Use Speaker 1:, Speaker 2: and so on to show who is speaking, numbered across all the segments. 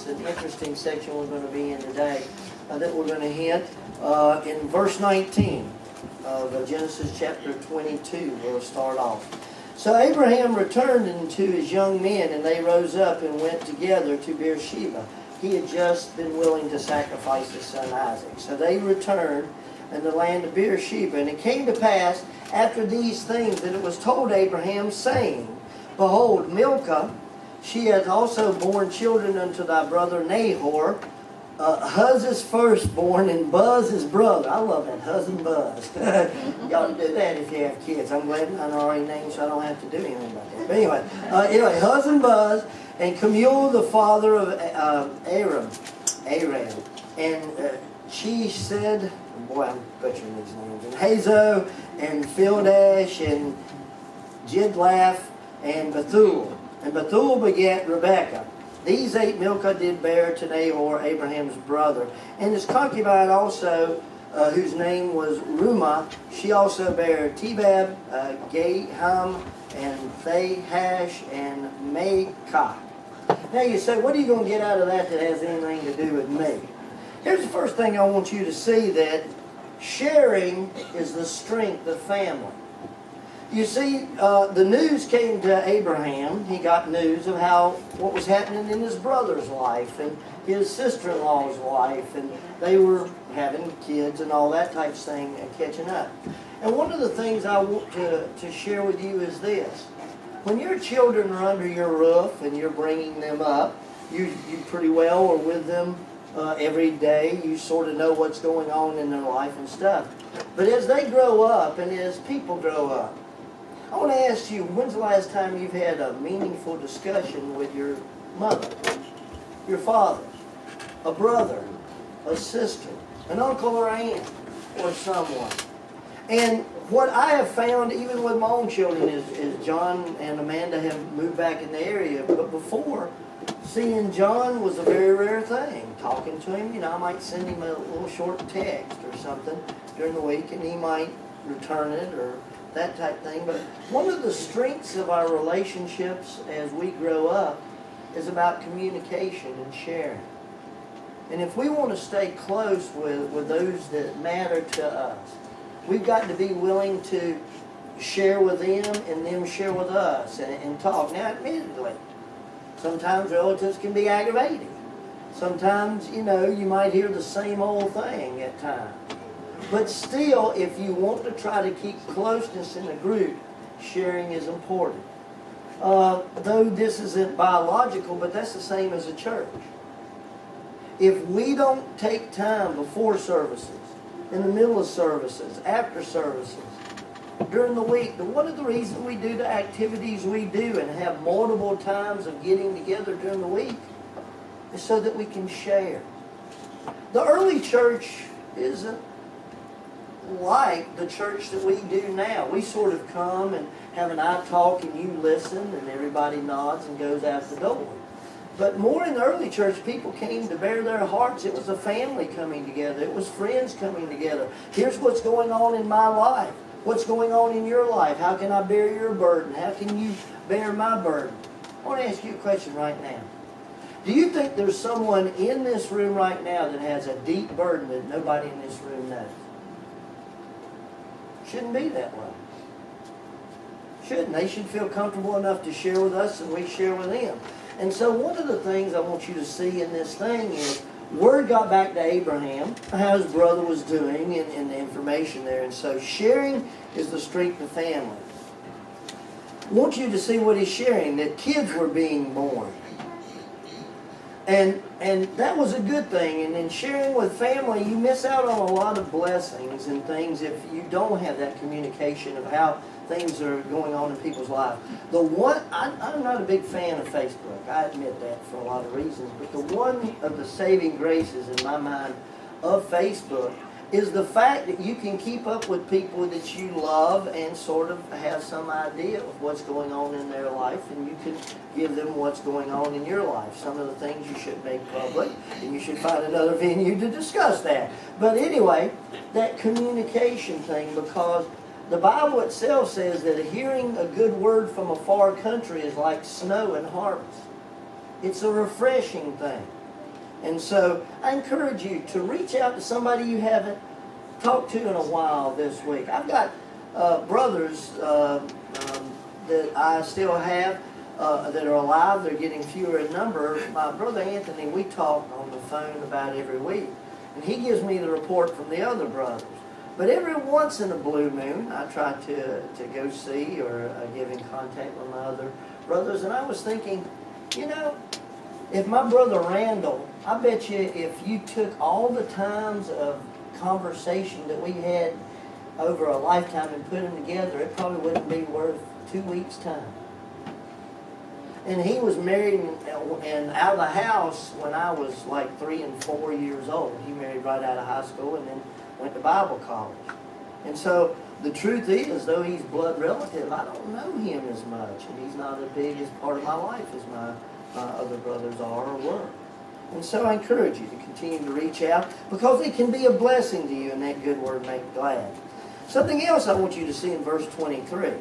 Speaker 1: It's an interesting section we're going to be in today that we're going to hit in verse 19 of Genesis chapter 22. We'll start off. So Abraham returned unto his young men, and they rose up and went together to Beersheba. He had just been willing to sacrifice his son Isaac. So they returned in the land of Beersheba. And it came to pass after these things that it was told Abraham, saying, Behold, Milcah, she hath also borne children unto thy brother Nahor, Huz's firstborn, and Buz his brother. I love that, Huz and Buz. Y'all do that if you have kids. I'm glad mine are already named, so I don't have to do anything about that. But anyway, Huz and Buz, and Kemuel the father of Aram. And she said, boy, I'm butchering these names, and Hazo, and Fildash, and Jidlaph, and Bethuel. And Bethuel begat Rebekah. These 8 Milcah did bear to Nahor, Abraham's brother. And his concubine also, whose name was Rumah, she also bare Tebab, Gaham, and Thahash, and Maacah. Now you say, what are you going to get out of that has anything to do with me? Here's the first thing I want you to see, that sharing is the strength of family. You see, the news came to Abraham. He got news of what was happening in his brother's life and his sister-in-law's wife, and they were having kids and all that type of thing and catching up. And one of the things I want to share with you is this. When your children are under your roof and you're bringing them up, you pretty well are with them every day. You sort of know what's going on in their life and stuff. But as they grow up and as people grow up, I want to ask you, when's the last time you've had a meaningful discussion with your mother, your father, a brother, a sister, an uncle or aunt, or someone? And what I have found, even with my own children, is John and Amanda have moved back in the area. But before, seeing John was a very rare thing. Talking to him, I might send him a little short text or something during the week, and he might return it or that type of thing. But one of the strengths of our relationships as we grow up is about communication and sharing. And if we want to stay close with those that matter to us, we've got to be willing to share with them and them share with us and talk. Now, admittedly, sometimes relatives can be aggravating. Sometimes, you might hear the same old thing at times. But still, if you want to try to keep closeness in a group, sharing is important. Though this isn't biological, but that's the same as a church. If we don't take time before services, in the middle of services, after services, during the week, one of the reasons we do the activities we do and have multiple times of getting together during the week is so that we can share. The early church isn't like the church that we do now. We sort of come and have an eye talk and you listen and everybody nods and goes out the door. But more in the early church, people came to bear their hearts. It was a family coming together. It was friends coming together. Here's what's going on in my life. What's going on in your life? How can I bear your burden? How can you bear my burden? I want to ask you a question right now. Do you think there's someone in this room right now that has a deep burden that nobody in this room knows? Shouldn't be that way. Shouldn't. They should feel comfortable enough to share with us and we share with them. And so one of the things I want you to see in this thing is word got back to Abraham, how his brother was doing and the information there. And so sharing is the strength of family. I want you to see what he's sharing, that kids were being born. And that was a good thing. And in sharing with family, you miss out on a lot of blessings and things if you don't have that communication of how things are going on in people's lives. I'm not a big fan of Facebook. I admit that for a lot of reasons. But the one of the saving graces in my mind of Facebook is the fact that you can keep up with people that you love and sort of have some idea of what's going on in their life, and you can give them what's going on in your life. Some of the things you should make public, and you should find another venue to discuss that. But anyway, that communication thing, because the Bible itself says that hearing a good word from a far country is like snow in harvest. It's a refreshing thing. And so I encourage you to reach out to somebody you haven't talked to in a while this week. I've got brothers that I still have that are alive. They're getting fewer in number. My brother Anthony, we talk on the phone about every week. And he gives me the report from the other brothers. But every once in a blue moon, I try to go see or get in contact with my other brothers. And I was thinking, you know, if my brother Randall, I bet you if you took all the times of conversation that we had over a lifetime and put them together, it probably wouldn't be worth 2 weeks' time. And he was married and out of the house when I was like 3 and 4 years old. He married right out of high school and then went to Bible college. And so the truth is, though he's blood relative, I don't know him as much. And he's not as big as part of my life as my other brothers are or were. And so I encourage you to continue to reach out because it can be a blessing to you, and that good word make glad. Something else I want you to see in verse 23.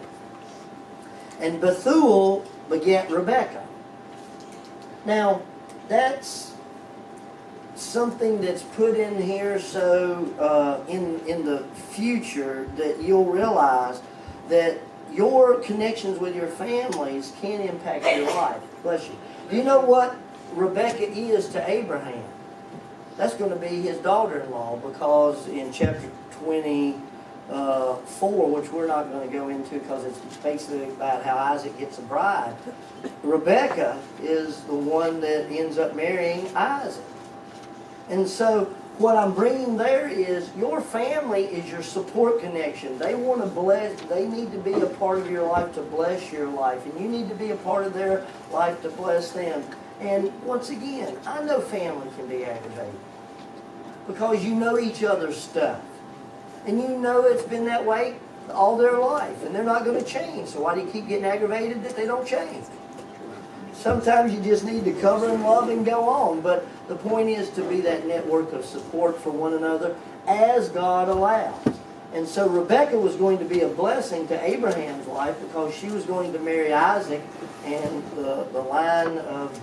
Speaker 1: And Bethuel begat Rebekah. Now, that's something that's put in here so in the future that you'll realize that your connections with your families can impact your life. Bless you. Do you know what Rebekah is to Abraham? That's going to be his daughter-in-law, because in chapter 24, which we're not going to go into because it's basically about how Isaac gets a bride, Rebekah is the one that ends up marrying Isaac. And so what I'm bringing there is your family is your support connection. They want to bless, they need to be a part of your life to bless your life, and you need to be a part of their life to bless them. And once again, I know family can be aggravating because you know each other's stuff. And you know it's been that way all their life, and they're not going to change. So why do you keep getting aggravated that they don't change? Sometimes you just need to cover and love and go on. But the point is to be that network of support for one another as God allows. And so Rebekah was going to be a blessing to Abraham's life because she was going to marry Isaac, and the line of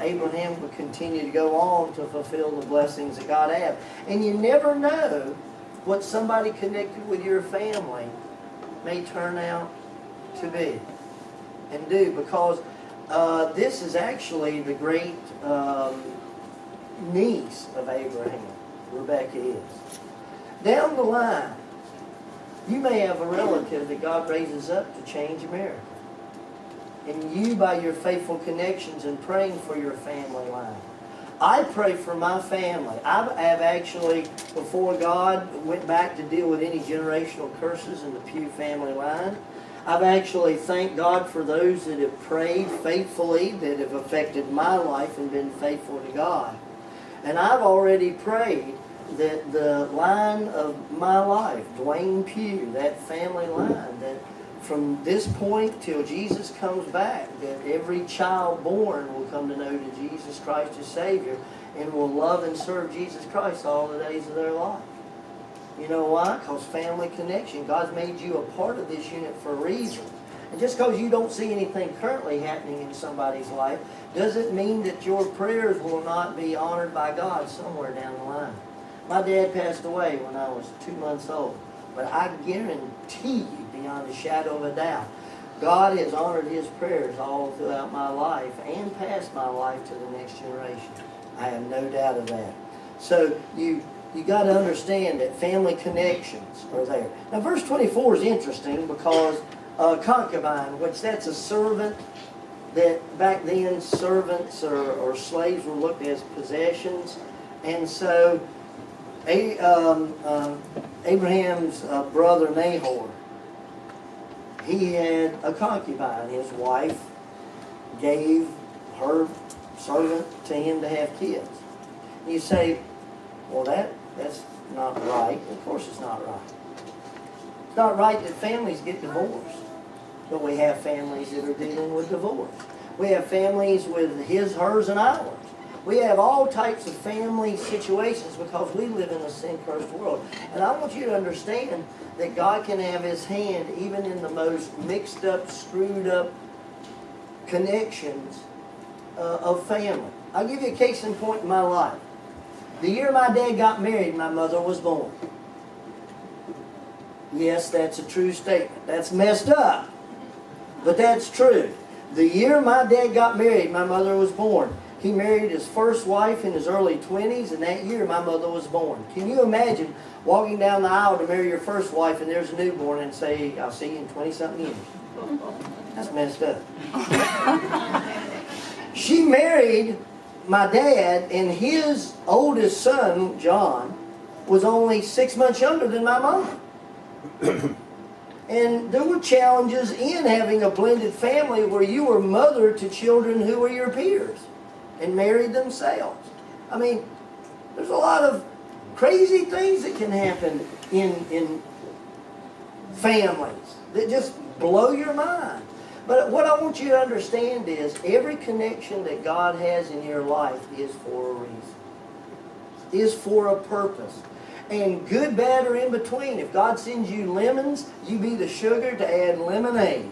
Speaker 1: Abraham would continue to go on to fulfill the blessings that God had. And you never know what somebody connected with your family may turn out to be and do, because this is actually the great niece of Abraham, Rebekah is. Down the line, you may have a relative that God raises up to change America. And you, by your faithful connections and praying for your family line. I pray for my family. I have actually, before God went back to deal with any generational curses in the Pugh family line, I've actually thanked God for those that have prayed faithfully, that have affected my life and been faithful to God. And I've already prayed that the line of my life, Dwayne Pugh, that family line, that from this point till Jesus comes back, that every child born will come to know to Jesus Christ as Savior and will love and serve Jesus Christ all the days of their life. You know why? Because family connection. God's made you a part of this unit for a reason. And just because you don't see anything currently happening in somebody's life doesn't mean that your prayers will not be honored by God somewhere down the line. My dad passed away when I was 2 months old. But I guarantee you, beyond a shadow of a doubt, God has honored His prayers all throughout my life and past my life to the next generation. I have no doubt of that. So you got to understand that family connections are there. Now, verse 24 is interesting because concubine, which that's a servant, that back then servants or slaves were looked at as possessions. And so Abraham's brother Nahor, he had a concubine. His wife gave her servant to him to have kids. You say, well, that's not right. Of course it's not right. It's not right that families get divorced. But we have families that are dealing with divorce. We have families with his, hers, and ours. We have all types of family situations because we live in a sin-cursed world. And I want you to understand that God can have His hand even in the most mixed up, screwed up connections of family. I'll give you a case in point in my life. The year my dad got married, my mother was born. Yes, that's a true statement. That's messed up, but that's true. The year my dad got married, my mother was born. He married his first wife in his early 20s, and that year my mother was born. Can you imagine walking down the aisle to marry your first wife and there's a newborn and say, I'll see you in 20-something years? That's messed up. She married my dad, and his oldest son, John, was only 6 months younger than my mom. And there were challenges in having a blended family where you were mother to children who were your peers and married themselves. I mean, there's a lot of crazy things that can happen in families that just blow your mind. But what I want you to understand is every connection that God has in your life is for a reason, is for a purpose. And good, bad, or in between. If God sends you lemons, you be the sugar to add lemonade.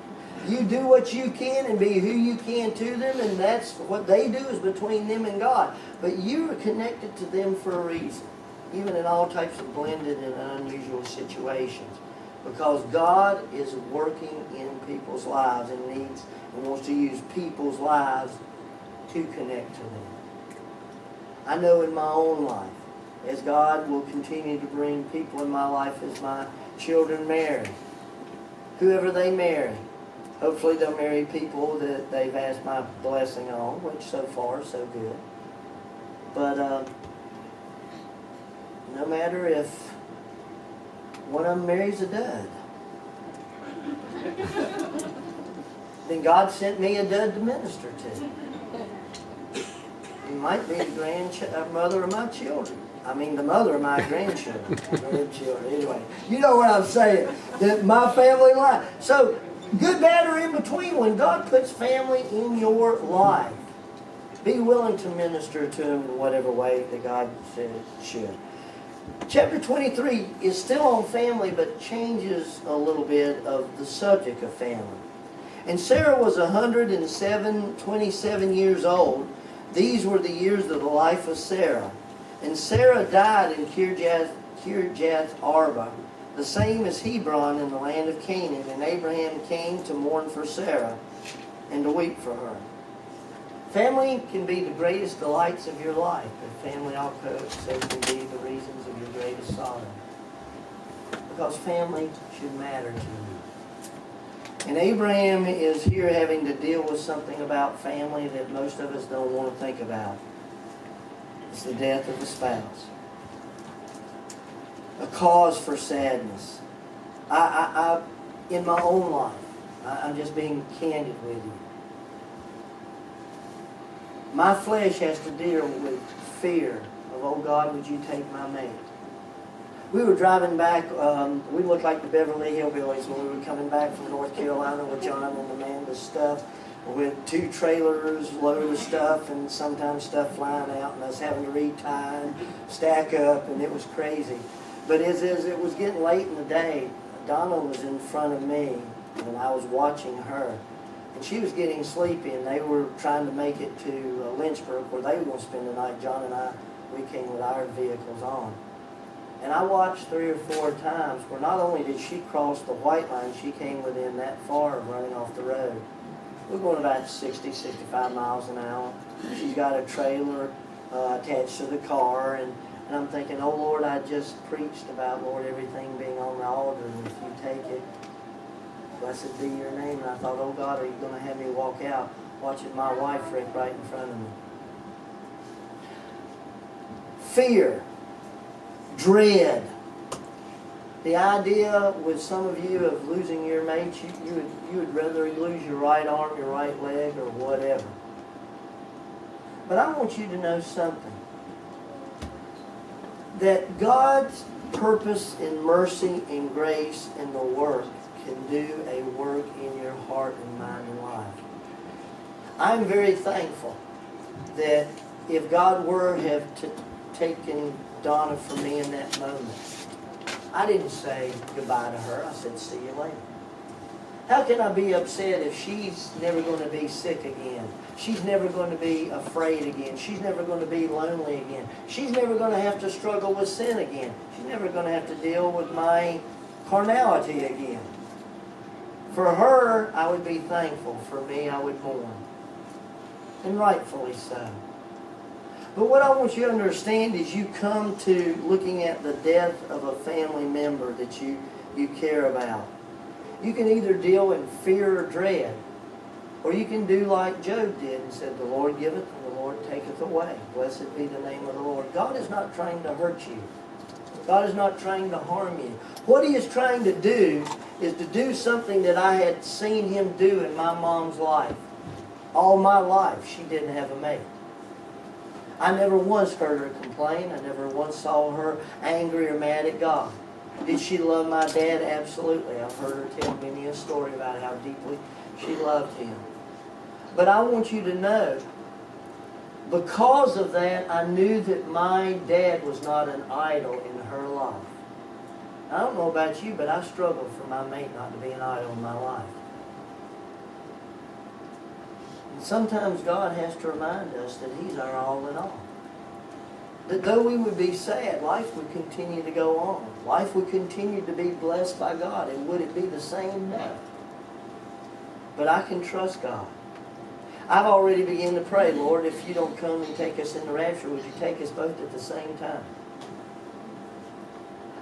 Speaker 1: You do what you can and be who you can to them, and that's what they do is between them and God. But you are connected to them for a reason, even in all types of blended and unusual situations. Because God is working in people's lives and needs and wants to use people's lives to connect to them. I know in my own life, as God will continue to bring people in my life as my children marry, whoever they marry, hopefully they'll marry people that they've asked my blessing on, which so far so good. But no matter if one of them marries a dud, then God sent me a dud to minister to. He might be the grandmother of my children. I mean, the mother of my grandchildren. Anyway, you know what I'm saying. That my family life. So, good, bad, or in between, when God puts family in your life, be willing to minister to them in whatever way that God said it should. Chapter 23 is still on family, but changes a little bit of the subject of family. And Sarah was 27 years old. These were the years of the life of Sarah. And Sarah died in Kirjath Arba, the same as Hebron in the land of Canaan. And Abraham came to mourn for Sarah and to weep for her. Family can be the greatest delights of your life, but family also can be the reasons of your greatest sorrow. Because family should matter to you. And Abraham is here having to deal with something about family that most of us don't want to think about. It's the death of a spouse. A cause for sadness. I in my own life, I'm just being candid with you. My flesh has to deal with fear of, oh God, would you take my mate? We were driving back, we looked like the Beverly Hillbillies when we were coming back from North Carolina with John and Amanda's stuff, with 2 trailers loaded with stuff and sometimes stuff flying out and us having to retie and stack up, and it was crazy. But as it was getting late in the day, Donna was in front of me and I was watching her. And she was getting sleepy, and they were trying to make it to Lynchburg, where they were going to spend the night. John and I, we came with our vehicles on. And I watched 3 or 4 times where not only did she cross the white line, she came within that far of running off the road. We're going about 60, 65 miles an hour. She's got a trailer attached to the car, and I'm thinking, oh Lord, I just preached about, Lord, everything being on the altar, and if you take it, blessed be your name. And I thought, oh God, are you going to have me walk out watching my wife wreck right in front of me? Fear. Dread. The idea with some of you of losing your mate, you would rather lose your right arm, your right leg, or whatever. But I want you to know something. That God's purpose and mercy and grace in the work can do a work in your heart and mind and life. I'm very thankful that if God were to have taken Donna from me in that moment, I didn't say goodbye to her. I said, see you later. How can I be upset if she's never going to be sick again? She's never going to be afraid again. She's never going to be lonely again. She's never going to have to struggle with sin again. She's never going to have to deal with my carnality again. For her, I would be thankful. For me, I would mourn. And rightfully so. But what I want you to understand is you come to looking at the death of a family member that you care about. You can either deal in fear or dread, or you can do like Job did and said, the Lord giveth and the Lord taketh away. Blessed be the name of the Lord. God is not trying to hurt you. God is not trying to harm you. What He is trying to do is to do something that I had seen Him do in my mom's life. All my life, she didn't have a mate. I never once heard her complain. I never once saw her angry or mad at God. Did she love my dad? Absolutely. I've heard her tell many a story about how deeply she loved him. But I want you to know, because of that, I knew that my dad was not an idol in her life. I don't know about you, but I struggled for my mate not to be an idol in my life. And sometimes God has to remind us that He's our all in all. That though we would be sad, life would continue to go on. Life would continue to be blessed by God. And would it be the same? No. But I can trust God. I've already begun to pray, Lord, if you don't come and take us in the rapture, would you take us both at the same time?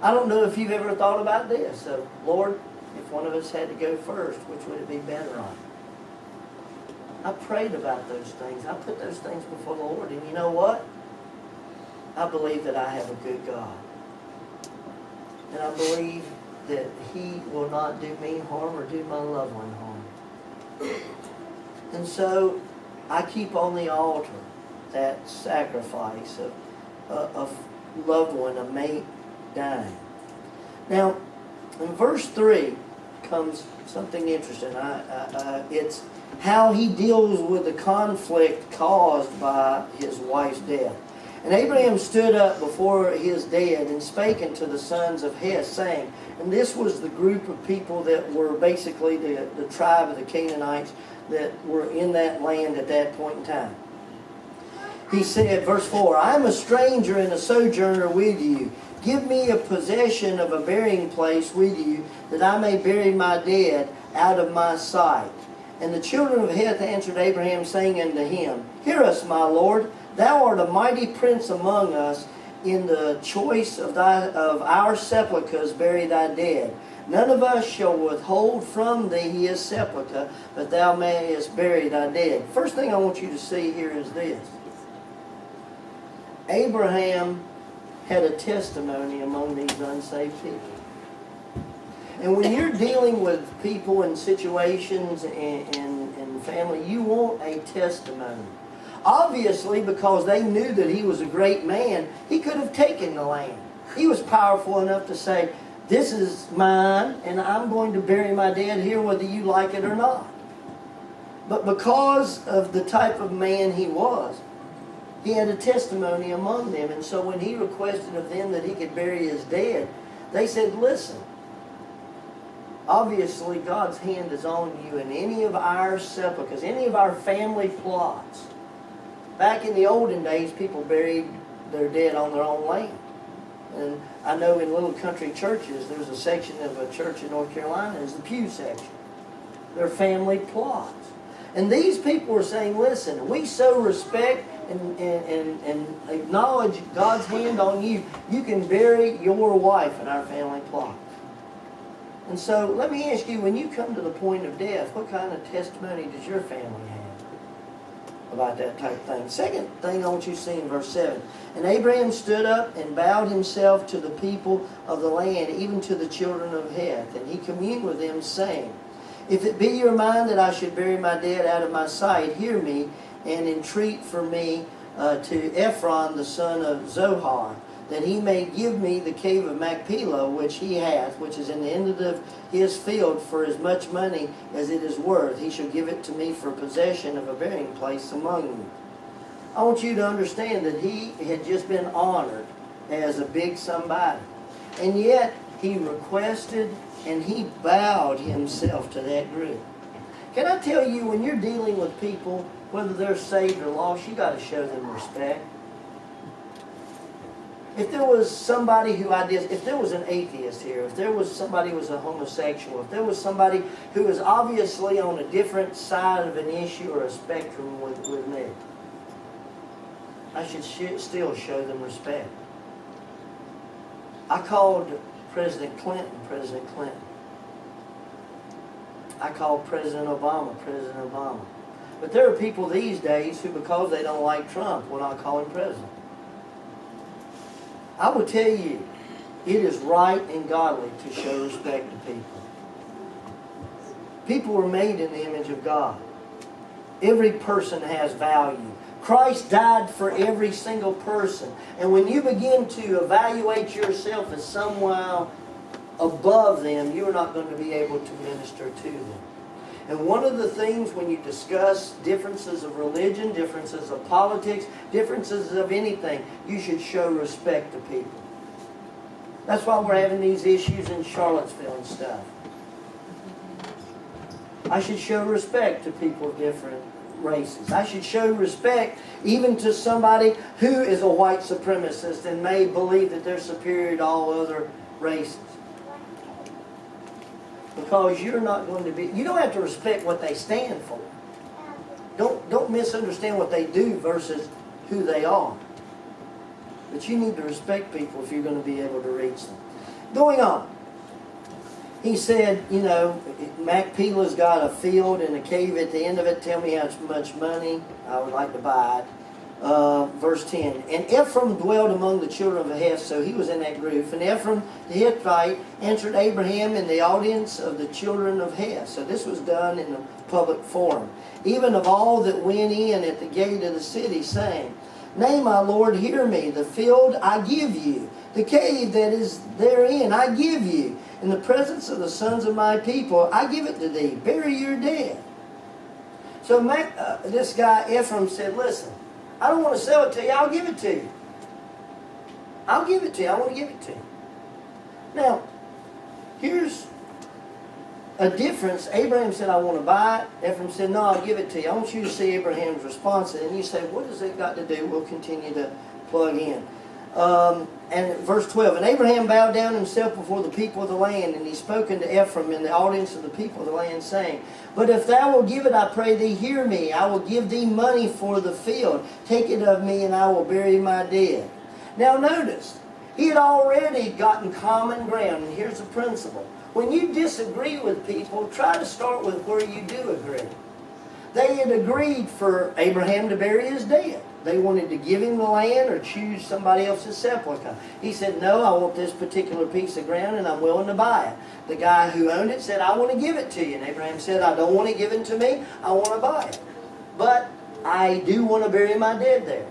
Speaker 1: I don't know if you've ever thought about this. So, Lord, if one of us had to go first, which would it be better on? I prayed about those things. I put those things before the Lord. And you know what? I believe that I have a good God. And I believe that He will not do me harm or do my loved one harm. And so I keep on the altar that sacrifice of a loved one, a mate dying. Now, in verse 3 comes something interesting. It's how he deals with the conflict caused by his wife's death. And Abraham stood up before his dead and spake unto the sons of Heth, saying, and this was the group of people that were basically the tribe of the Canaanites that were in that land at that point in time. He said, verse 4, I am a stranger and a sojourner with you. Give me a possession of a burying place with you, that I may bury my dead out of my sight. And the children of Heth answered Abraham, saying unto him, hear us, my Lord. Thou art a mighty prince among us. In the choice of our sepulchres bury thy dead. None of us shall withhold from thee his sepulchre, but thou mayest bury thy dead. First thing I want you to see here is this. Abraham had a testimony among these unsaved people. And when you're dealing with people and situations and family, you want a testimony. Obviously, because they knew that he was a great man, he could have taken the land. He was powerful enough to say, this is mine, and I'm going to bury my dead here whether you like it or not. But because of the type of man he was, he had a testimony among them. And so when he requested of them that he could bury his dead, they said, listen, obviously God's hand is on you in any of our sepulchres, any of our family plots. Back in the olden days, people buried their dead on their own land. And I know in little country churches, there's a section of a church in North Carolina, is the pew section. They're family plots. And these people were saying, listen, we so respect and acknowledge God's hand on you. You can bury your wife in our family plot. And so let me ask you, when you come to the point of death, what kind of testimony does your family have about that type of thing? Second thing I want you to see in verse 7. And Abraham stood up and bowed himself to the people of the land, even to the children of Heth. And he communed with them, saying, if it be your mind that I should bury my dead out of my sight, hear me, and entreat for me to Ephron the son of Zohar, that he may give me the cave of Machpelah, which he hath, which is in the end of his field, for as much money as it is worth. He shall give it to me for possession of a burying place among you. I want you to understand that he had just been honored as a big somebody. And yet, He requested and he bowed himself to that group. Can I tell you, when you're dealing with people, whether they're saved or lost, you got to show them respect. If there was somebody if there was an atheist here, if there was somebody who was a homosexual, if there was somebody who was obviously on a different side of an issue or a spectrum with me, I should still show them respect. I called President Clinton, President Clinton. I called President Obama, President Obama. But there are people these days who, because they don't like Trump, will not call him president. I will tell you, it is right and godly to show respect to people. People were made in the image of God. Every person has value. Christ died for every single person. And when you begin to evaluate yourself as somehow above them, you're not going to be able to minister to them. And one of the things when you discuss differences of religion, differences of politics, differences of anything, you should show respect to people. That's why we're having these issues in Charlottesville and stuff. I should show respect to people of different races. I should show respect even to somebody who is a white supremacist and may believe that they're superior to all other races. Because you're not going to be, you don't have to respect what they stand for. Don't misunderstand what they do versus who they are. But you need to respect people if you're going to be able to reach them. Going on. He said, you know, Macpela's got a field and a cave at the end of it. Tell me how much money I would like to buy it. Verse 10. And Ephraim dwelled among the children of Heth, so he was in that group. And Ephraim the Hittite answered Abraham in the audience of the children of Heth. So this was done in the public forum. Even of all that went in at the gate of the city, saying, Nay, my Lord, hear me. The field I give you. The cave that is therein I give you. In the presence of the sons of my people, I give it to thee. Bury your dead. So this guy, Ephraim, said, listen, I don't want to sell it to you. I'll give it to you. I'll give it to you. I want to give it to you. Now, here's a difference. Abraham said, I want to buy it. Ephraim said, no, I'll give it to you. I want you to see Abraham's response. And you say, what does that got to do? We'll continue to plug in. And verse 12, and Abraham bowed down himself before the people of the land, and he spoke unto Ephraim in the audience of the people of the land, saying, But if thou wilt give it, I pray thee, hear me. I will give thee money for the field. Take it of me, and I will bury my dead. Now notice, he had already gotten common ground, and here's the principle. When you disagree with people, try to start with where you do agree. They had agreed for Abraham to bury his dead. They wanted to give him the land or choose somebody else's sepulchre. He said, no, I want this particular piece of ground and I'm willing to buy it. The guy who owned it said, I want to give it to you. And Abraham said, I don't want it given to me. I want to buy it. But I do want to bury my dead there.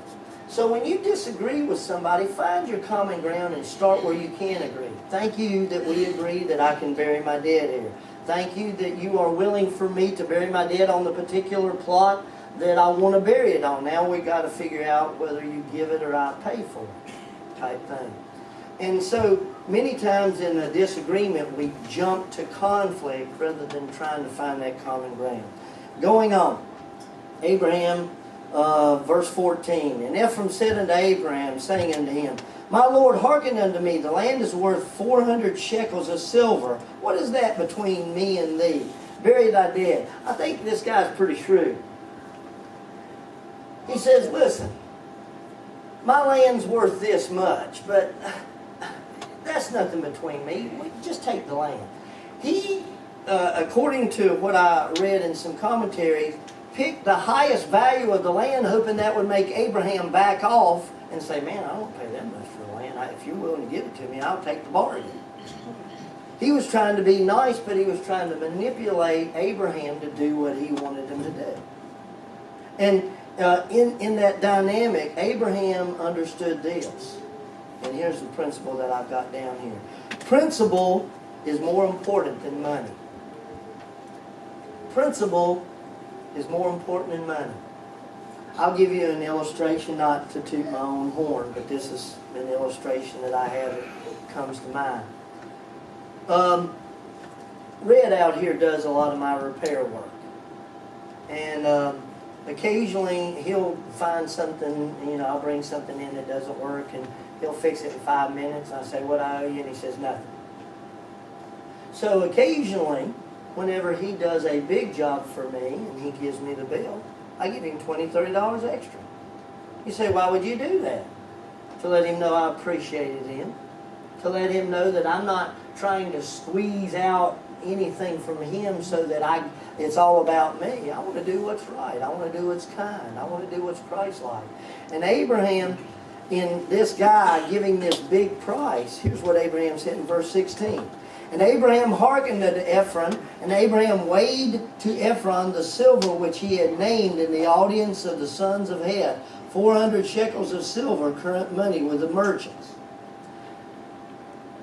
Speaker 1: So when you disagree with somebody, find your common ground and start where you can agree. Thank you that we agree that I can bury my dead here. Thank you that you are willing for me to bury my dead on the particular plot that I want to bury it on. Now we got to figure out whether you give it or I pay for it type thing. And so many times in a disagreement we jump to conflict rather than trying to find that common ground. Going on. Abraham, verse 14. And Ephraim said unto Abraham, saying unto him, My Lord, hearken unto me. The land is worth 400 shekels of silver. What is that between me and thee? Bury thy dead. I think this guy's pretty shrewd. He says, listen, my land's worth this much, but that's nothing between me. We just take the land. He, according to what I read in some commentaries, picked the highest value of the land, hoping that would make Abraham back off and say, man, I don't pay that much for the land. If you're willing to give it to me, I'll take the bargain. He was trying to be nice, but he was trying to manipulate Abraham to do what he wanted him to do. And in that dynamic, Abraham understood this. And here's the principle that I've got down here. Principle is more important than money. Principle is more important than money. I'll give you an illustration, not to toot my own horn, but this is an illustration that I have that comes to mind. Red out here does a lot of my repair work. And occasionally he'll find something, I'll bring something in that doesn't work, and he'll fix it in 5 minutes. I say, what I owe you? And he says, nothing. So occasionally, whenever he does a big job for me and he gives me the bill, I give him $20, $30 extra. You say, why would you do that? To let him know I appreciated him. To let him know that I'm not trying to squeeze out anything from him so that it's all about me. I want to do what's right. I want to do what's kind. I want to do what's Christ-like. And Abraham, in this guy giving this big price, here's what Abraham said in verse 16. And Abraham hearkened unto Ephron, and Abraham weighed to Ephron the silver which he had named in the audience of the sons of Het, 400 shekels of silver, current money, with the merchants.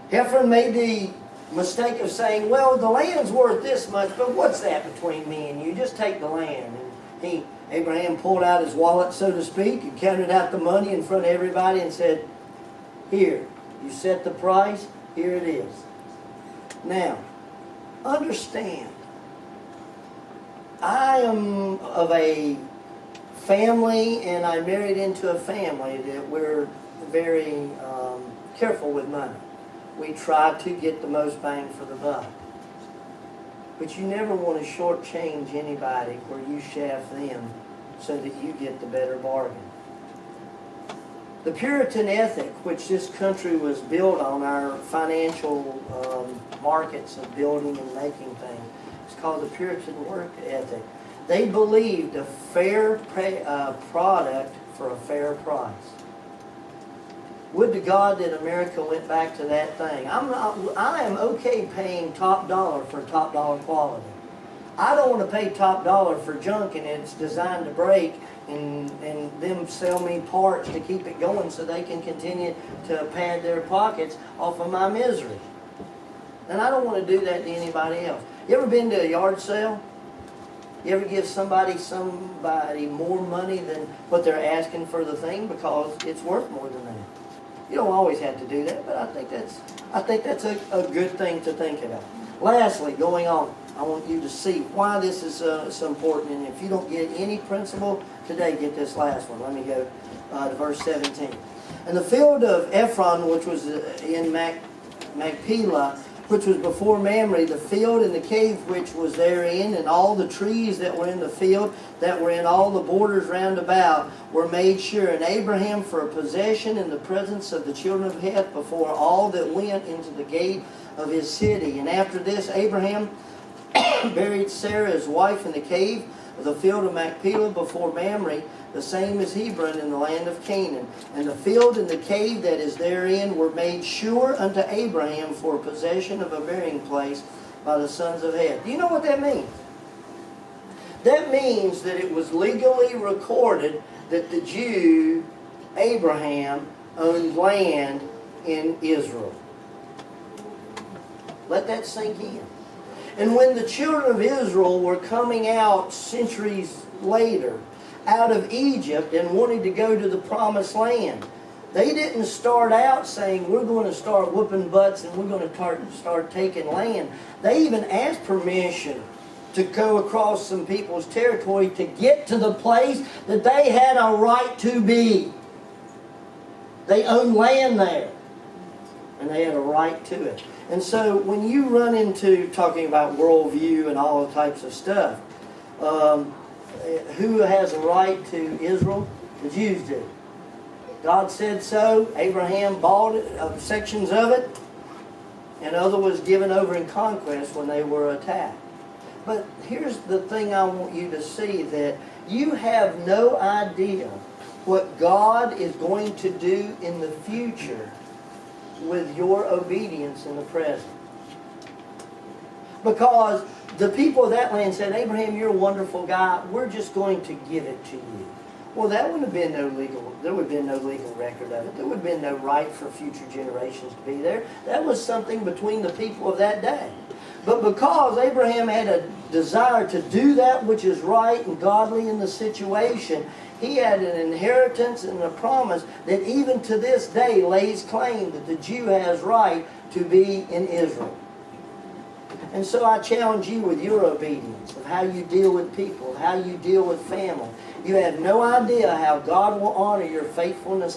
Speaker 1: Ephron made the mistake of saying, well, the land's worth this much, but what's that between me and you? Just take the land. And Abraham pulled out his wallet, so to speak, and counted out the money in front of everybody and said, here, you set the price, here it is. Now, understand, I am of a family, and I married into a family that we're very careful with money. We try to get the most bang for the buck. But you never want to shortchange anybody where you shaft them so that you get the better bargain. The Puritan ethic, which this country was built on, our financial markets of building and making things, it's called the Puritan work ethic. They believed a fair product for a fair price. Would to God that America went back to that thing. I am okay paying top dollar for top dollar quality. I don't want to pay top dollar for junk and it's designed to break and them sell me parts to keep it going so they can continue to pad their pockets off of my misery. And I don't want to do that to anybody else. You ever been to a yard sale? You ever give somebody more money than what they're asking for the thing because it's worth more than that? You don't always have to do that, but I think that's a good thing to think about. Lastly, going on, I want you to see why this is so important. And if you don't get any principle today, get this last one. Let me go to verse 17. And the field of Ephron, which was in Machpelah, which was before Mamre, the field and the cave which was therein, and all the trees that were in the field, that were in all the borders round about, were made sure. And Abraham for a possession in the presence of the children of Het before all that went into the gate of his city. And after this, Abraham buried Sarah his wife in the cave of the field of Machpelah before Mamre, the same as Hebron in the land of Canaan. And the field and the cave that is therein were made sure unto Abraham for possession of a burying place by the sons of Het. Do you know what that means? That means that it was legally recorded that the Jew, Abraham, owned land in Israel. Let that sink in. And when the children of Israel were coming out centuries later, out of Egypt and wanted to go to the promised land, they didn't start out saying, we're going to start whooping butts and we're going to start taking land. They even asked permission to go across some people's territory to get to the place that they had a right to be. They owned land there, and they had a right to it. And so when you run into talking about worldview and all types of stuff, who has a right to Israel? The Jews do. God said so. Abraham bought it, sections of it, and other was given over in conquest when they were attacked. But here's the thing I want you to see, that you have no idea what God is going to do in the future with your obedience in the present. Because the people of that land said, Abraham, you're a wonderful guy. We're just going to give it to you. Well, there would have been no legal record of it. There would have been no right for future generations to be there. That was something between the people of that day. But because Abraham had a desire to do that which is right and godly in the situation, he had an inheritance and a promise that even to this day lays claim that the Jew has right to be in Israel. And so I challenge you with your obedience, of how you deal with people, how you deal with family. You have no idea how God will honor your faithfulness